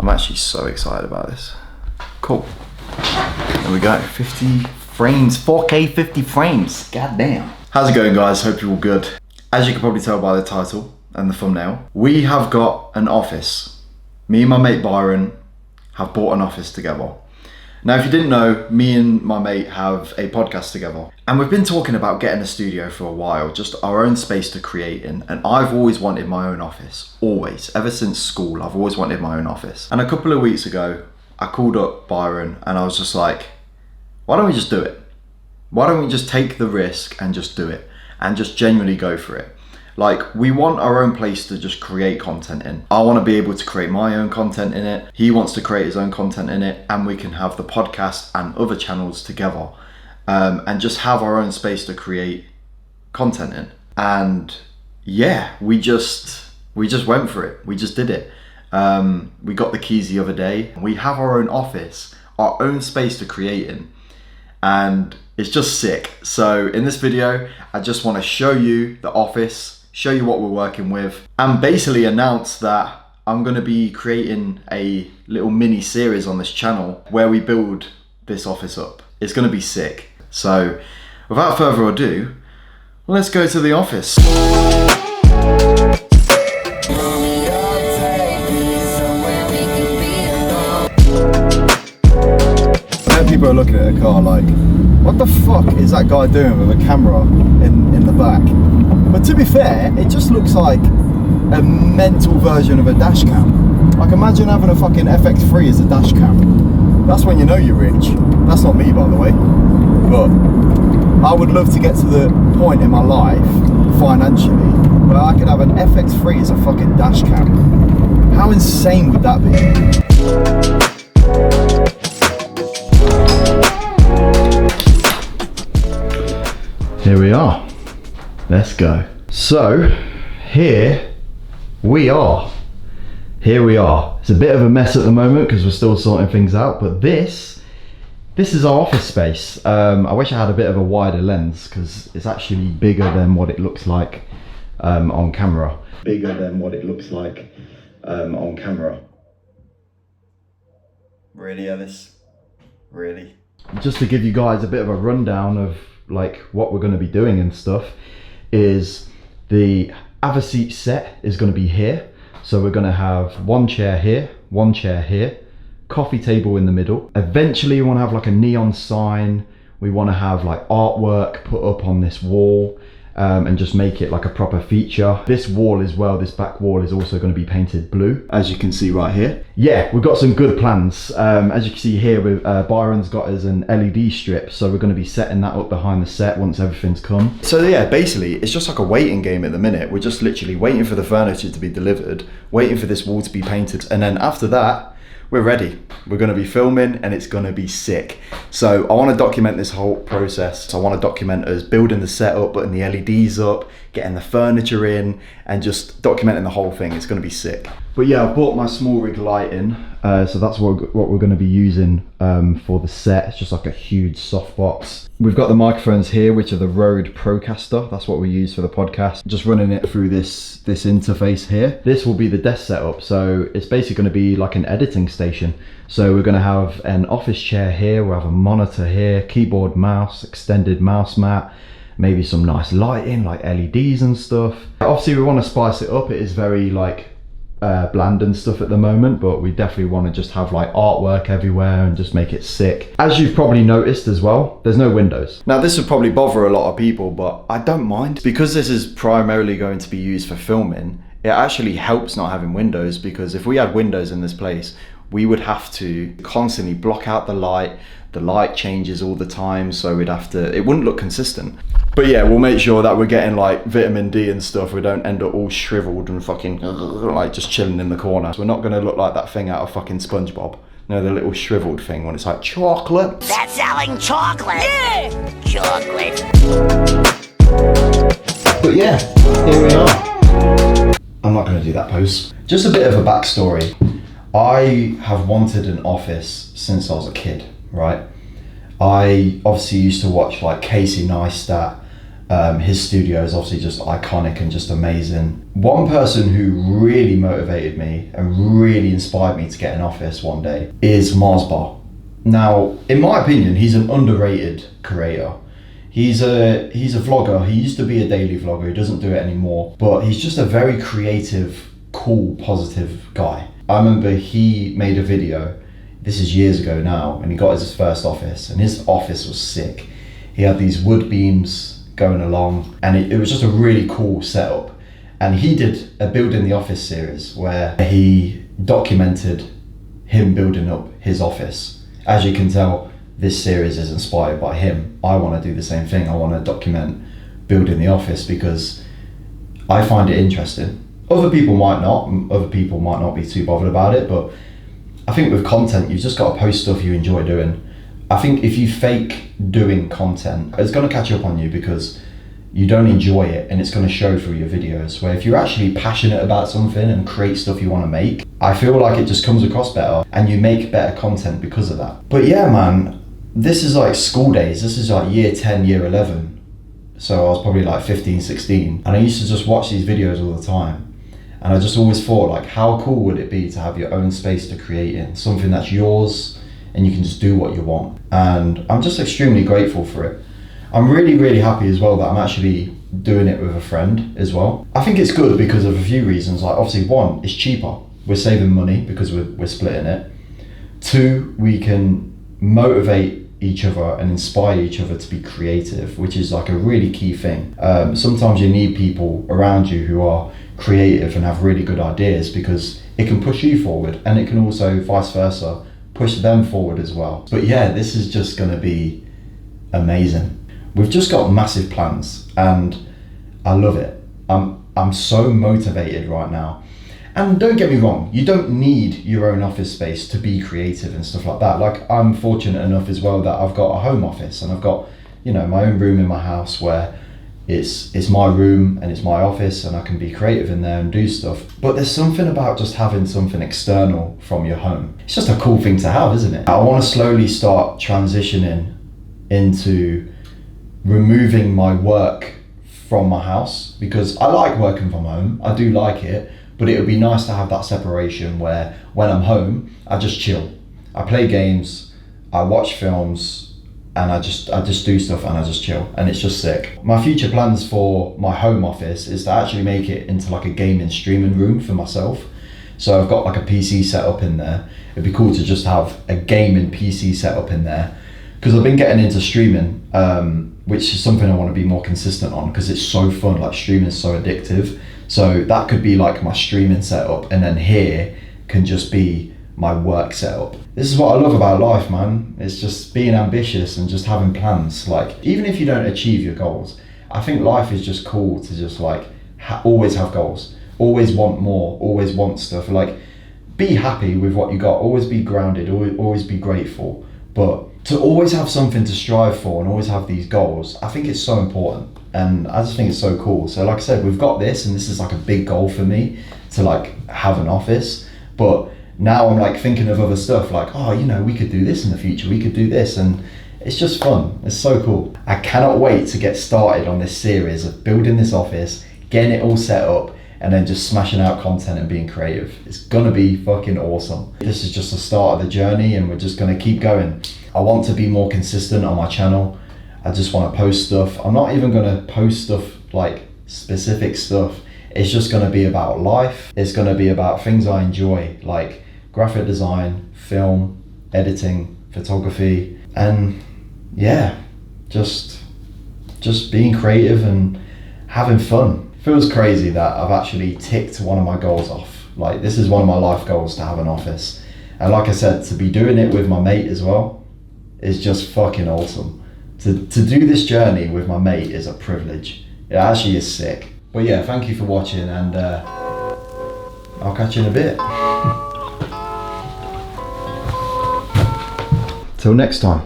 I'm actually so excited about this. Cool. There we go, 50 frames, 4K 50 frames, god damn. How's it going, guys? Hope you're all good. As you can probably tell by the title and the thumbnail, we have got an office. Me and my mate Byron have bought an office together. Now, if you didn't know, me and my mate have a podcast together, and we've been talking about getting a studio for a while, just our own space to create in. And I've always wanted my own office, always, ever since school. I've always wanted my own office. And a couple of weeks ago, I called up Byron and I was just like, why don't we just do it? Why don't we just take the risk and just do it and just genuinely go for it? Like, we want our own place to just create content in. I want to be able to create my own content in it. He wants to create his own content in it, and we can have the podcast and other channels together, and just have our own space to create content in. And yeah, we just went for it. We just did it. We got the keys the other day. We have our own office, our own space to create in, and it's just sick. So in this video, I just want to show you the office, show you what we're working with, and basically announce that I'm going to be creating a little mini series on this channel where we build this office up. It's going to be sick. So without further ado, let's go to the office. People are looking at a car like, what the fuck is that guy doing with a camera in the back? But to be fair, it just looks like a mental version of a dash cam. Like, imagine having a fucking FX3 as a dash cam. That's when you know you're rich. That's not me, by the way. But I would love to get to the point in my life, financially, where I could have an FX3 as a fucking dash cam. How insane would that be? Here we are. Let's go. So here we are. Here we are. It's a bit of a mess at the moment because we're still sorting things out, but this is our office space. I wish I had a bit of a wider lens because it's actually bigger than what it looks like on camera. Bigger than what it looks like on camera. Really, Ellis? Really? Just to give you guys a bit of a rundown of like what we're going to be doing and stuff, is the Avaseat set is going to be here. So we're going to have one chair here, coffee table in the middle. Eventually we want to have like a neon sign. We want to have like artwork put up on this wall, and just make it like a proper feature. This wall as well, this back wall, is also going to be painted blue, as you can see right here. Yeah, we've got some good plans. As you can see here, with Byron's got us an LED strip, so we're going to be setting that up behind the set once everything's come. So yeah, basically it's just like a waiting game at the minute. We're just literally waiting for the furniture to be delivered, waiting for this wall to be painted, and then after that, we're ready. We're going to be filming and it's going to be sick. So I want to document this whole process. So I want to document us building the setup, putting the LEDs up, getting the furniture in, and just documenting the whole thing. It's going to be sick. But yeah, I bought my small rig lighting. So that's what we're going to be using for the set. It's just like a huge softbox. We've got the microphones here, which are the Rode Procaster. That's what we use for the podcast. Just running it through this interface here. This will be the desk setup. So it's basically going to be like an editing station. So we're going to have an office chair here. We'll have a monitor here, keyboard, mouse, extended mouse mat, maybe some nice lighting like LEDs and stuff. Obviously we want to spice it up. It is very like bland and stuff at the moment, but we definitely want to just have like artwork everywhere and just make it sick. As you've probably noticed as well, there's no windows. Now this would probably bother a lot of people, but I don't mind, because this is primarily going to be used for filming. It actually helps not having windows, because if we had windows in this place, we would have to constantly block out the light. The light changes all the time, so we'd have to, it wouldn't look consistent. But yeah, we'll make sure that we're getting like vitamin D and stuff. We don't end up all shriveled and fucking like just chilling in the corner. So we're not gonna look like that thing out of fucking SpongeBob. No, the little shriveled thing when it's like chocolate. That's selling chocolate. Yeah, chocolate. But yeah, here we are. I'm not gonna do that pose. Just a bit of a backstory. I have wanted an office since I was a kid, right? I obviously used to watch like Casey Neistat, His studio is obviously just iconic and just amazing. One person who really motivated me and really inspired me to get an office one day is Mars Bar. Now, in my opinion, he's an underrated creator. He's a vlogger. He used to be a daily vlogger. He doesn't do it anymore, but he's just a very creative, cool, positive guy. I remember he made a video, this is years ago now, and he got his first office, and his office was sick. He had these wood beams going along, and it was just a really cool setup. And he did a building the office series where he documented him building up his office. As you can tell, this series is inspired by him. I want to do the same thing. I want to document building the office because I find it interesting. Other people might not be too bothered about it, but I think with content, you've just got to post stuff you enjoy doing. I think if you fake doing content, it's going to catch up on you because you don't enjoy it, and it's going to show through your videos. Where if you're actually passionate about something and create stuff you want to make, I feel like it just comes across better and you make better content because of that. But yeah, man, this is like school days. This is like year 10, year 11. So I was probably like 15, 16. And I used to just watch these videos all the time. And I just always thought, like, how cool would it be to have your own space to create in? Something that's yours and you can just do what you want. And I'm just extremely grateful for it. I'm really, really happy as well that I'm actually doing it with a friend as well. I think it's good because of a few reasons. Like, obviously, one, it's cheaper. We're saving money because we're splitting it. Two, we can motivate each other and inspire each other to be creative, which is like a really key thing. Sometimes you need people around you who are creative and have really good ideas because it can push you forward, and it can also vice versa push them forward as well. But yeah, this is just going to be amazing. We've just got massive plans and I love it. I'm so motivated right now. And don't get me wrong, you don't need your own office space to be creative and stuff like that. Like, I'm fortunate enough as well that I've got a home office and I've got, you know, my own room in my house where it's my room and it's my office and I can be creative in there and do stuff. But there's something about just having something external from your home. It's just a cool thing to have, isn't it? I want to slowly start transitioning into removing my work from my house because I like working from home. I do like it, but it would be nice to have that separation where when I'm home, I just chill. I play games, I watch films, and I just do stuff and I just chill, and it's just sick. My future plans for my home office is to actually make it into like a gaming streaming room for myself. So I've got like a PC set up in there. It'd be cool to just have a gaming PC set up in there because I've been getting into streaming, which is something I want to be more consistent on because it's so fun. Like, streaming is so addictive. So that could be like my streaming setup, and then here can just be my work setup. This is what I love about life, man. It's just being ambitious and just having plans. Like, even if you don't achieve your goals, I think life is just cool to just like always have goals, always want more, always want stuff. Like, be happy with what you got, always be grounded, always be grateful. But to always have something to strive for and always have these goals, I think it's so important. And I just think it's so cool. So like I said, we've got this, and this is like a big goal for me to like have an office. But now I'm like thinking of other stuff like, oh, you know, we could do this in the future, we could do this, and it's just fun. It's so cool. I cannot wait to get started on this series of building this office, getting it all set up, and then just smashing out content and being creative. It's gonna be fucking awesome. This is just the start of the journey, and we're just gonna keep going. I want to be more consistent on my channel. I just want to post stuff. I'm not even gonna post stuff like specific stuff. It's just gonna be about life. It's gonna be about things I enjoy, like graphic design, film, editing, photography, and yeah, just being creative and having fun. Feels crazy that I've actually ticked one of my goals off. Like, this is one of my life goals, to have an office. And like I said, to be doing it with my mate as well is just fucking awesome. To do this journey with my mate is a privilege. It actually is sick. But yeah, thank you for watching, and I'll catch you in a bit. Till next time.